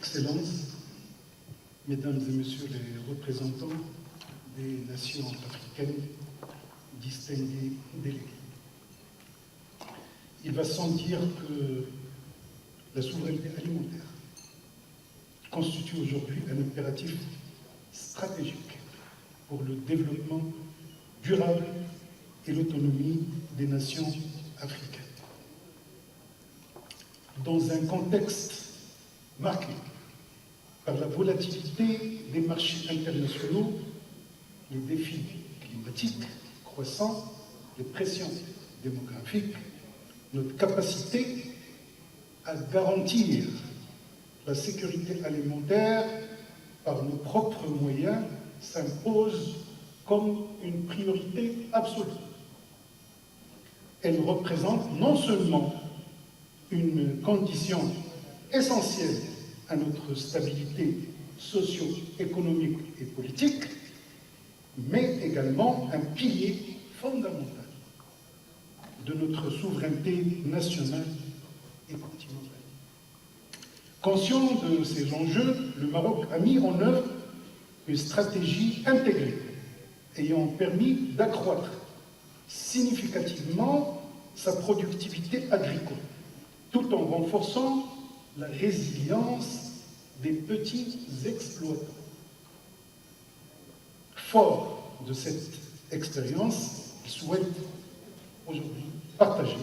Excellences, Mesdames et Messieurs les représentants des nations africaines, distingués délégués. Il va sans dire que la souveraineté alimentaire constitue aujourd'hui un impératif stratégique pour le développement durable et l'autonomie des nations africaines. Dans un contexte marqué par la volatilité des marchés internationaux, les défis climatiques croissants, les pressions démographiques, notre capacité à garantir la sécurité alimentaire par nos propres moyens s'impose comme une priorité absolue. Elle représente non seulement une condition essentielle à notre stabilité socio-économique et politique, mais également un pilier fondamental de notre souveraineté nationale et continentale. Conscient de ces enjeux, le Maroc a mis en œuvre une stratégie intégrée ayant permis d'accroître significativement sa productivité agricole, tout en renforçant la résilience des petits exploitants. Fort de cette expérience, il souhaite aujourd'hui partager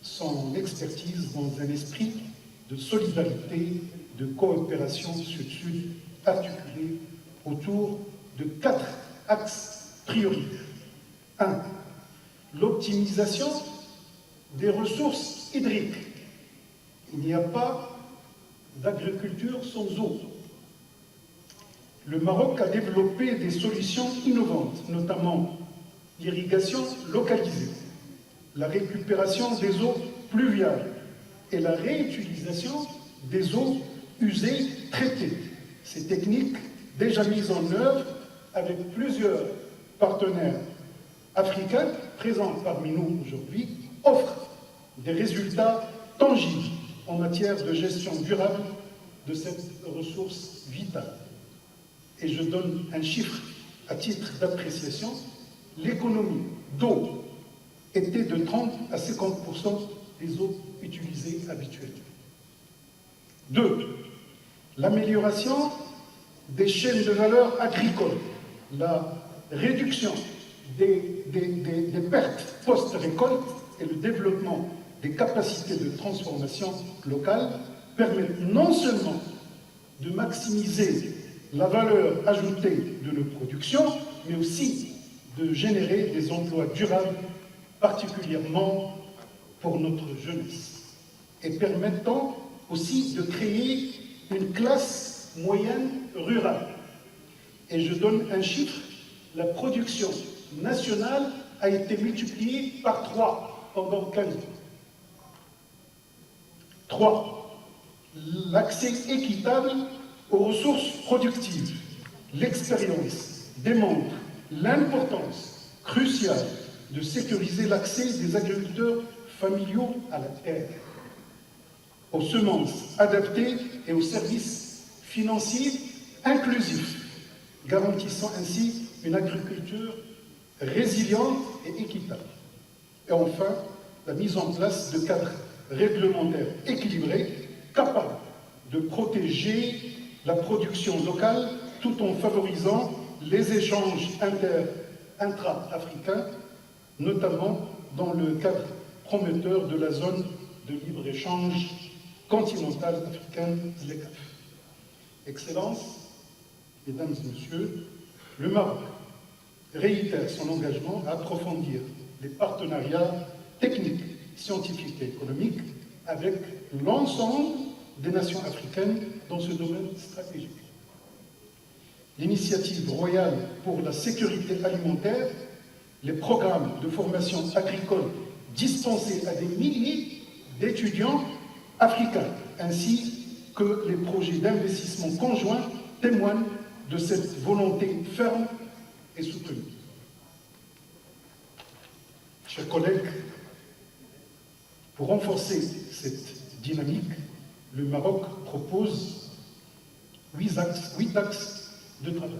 son expertise dans un esprit de solidarité, de coopération sud-sud articulé autour de 4 axes prioritaires. 1. L'optimisation des ressources hydriques. Il n'y a pas d'agriculture sans eau. Le Maroc a développé des solutions innovantes, notamment l'irrigation localisée, la récupération des eaux pluviales et la réutilisation des eaux usées traitées. Ces techniques, déjà mises en œuvre avec plusieurs partenaires africains présents parmi nous aujourd'hui, offrent des résultats tangibles en matière de gestion durable de cette ressource vitale. Et je donne un chiffre à titre d'appréciation. L'économie d'eau était de 30 à 50% des eaux utilisées habituellement. 2. L'amélioration des chaînes de valeur agricoles, la réduction des pertes post-récolte et le développement des capacités de transformation locales permettent non seulement de maximiser la valeur ajoutée de nos productions, mais aussi de générer des emplois durables, particulièrement pour notre jeunesse, et permettant aussi de créer une classe moyenne rurale. Et je donne un chiffre, la production nationale a été multipliée par 3 pendant 15 ans. 3. L'accès équitable aux ressources productives. L'expérience démontre l'importance cruciale de sécuriser l'accès des agriculteurs familiaux à la terre, aux semences adaptées et aux services financiers inclusifs, garantissant ainsi une agriculture résiliente et équitable. Et enfin, la mise en place de cadres réglementaires équilibrés, capables de protéger la production locale tout en favorisant les échanges intra-africains, notamment dans le cadre prometteur de la zone de libre-échange continentale africaine, ZLECAf. Excellences, Mesdames et Messieurs, le Maroc réitère son engagement à approfondir les partenariats techniques, scientifiques et économiques avec l'ensemble des nations africaines dans ce domaine stratégique. L'initiative royale pour la sécurité alimentaire, les programmes de formation agricole dispensés à des milliers d'étudiants africains, ainsi que les projets d'investissement conjoints témoignent de cette volonté ferme et soutenue. Chers collègues, pour renforcer cette dynamique, le Maroc propose huit axes de travail.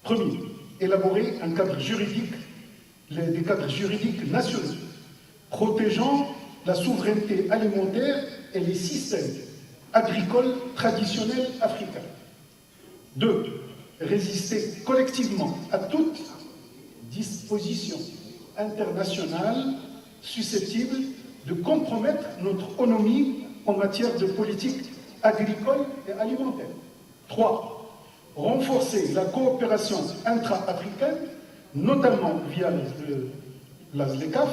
Premier, élaborer un cadre juridique, des cadres juridiques nationaux, protégeant la souveraineté alimentaire et les systèmes agricoles traditionnels africains. 2. Résister collectivement à toute disposition internationale susceptible de compromettre notre autonomie en matière de politique agricole et alimentaire. 3. Renforcer la coopération intra-africaine, notamment via la ZLECAf,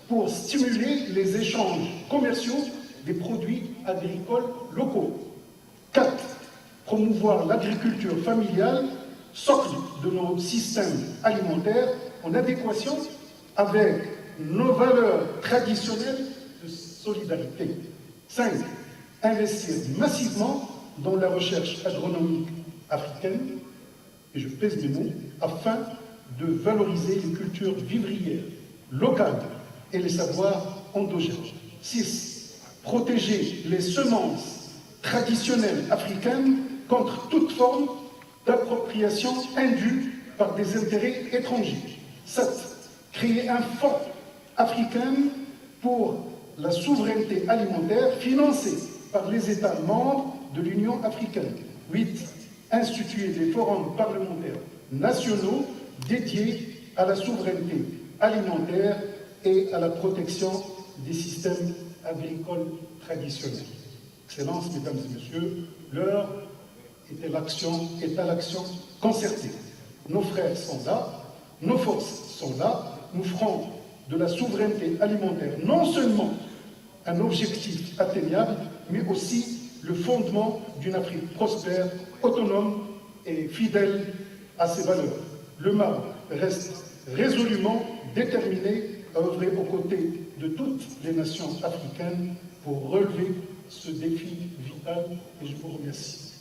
pour stimuler les échanges commerciaux des produits agricoles locaux. 4. Promouvoir l'agriculture familiale, socle de nos systèmes alimentaires, en adéquation avec nos valeurs traditionnelles de solidarité. 5. Investir massivement dans la recherche agronomique africaine, et je pèse mes mots, afin de valoriser les cultures vivrières locales et les savoirs endogènes. 6. Protéger les semences traditionnelles africaines contre toute forme d'appropriation indue par des intérêts étrangers. 7. Créer un fonds africain pour la souveraineté alimentaire financé par les États membres de l'Union africaine. 8. Instituer des forums parlementaires nationaux dédiés à la souveraineté alimentaire et à la protection des systèmes agricoles traditionnels. Excellences, Mesdames et Messieurs, l'heure est à l'action concertée. Nos frères sont là, nos forces sont là, nous ferons de la souveraineté alimentaire non seulement un objectif atteignable, mais aussi le fondement d'une Afrique prospère, autonome et fidèle à ses valeurs. Le Maroc reste résolument déterminé à œuvrer aux côtés de toutes les nations africaines pour relever ce défi vital, et je vous remercie.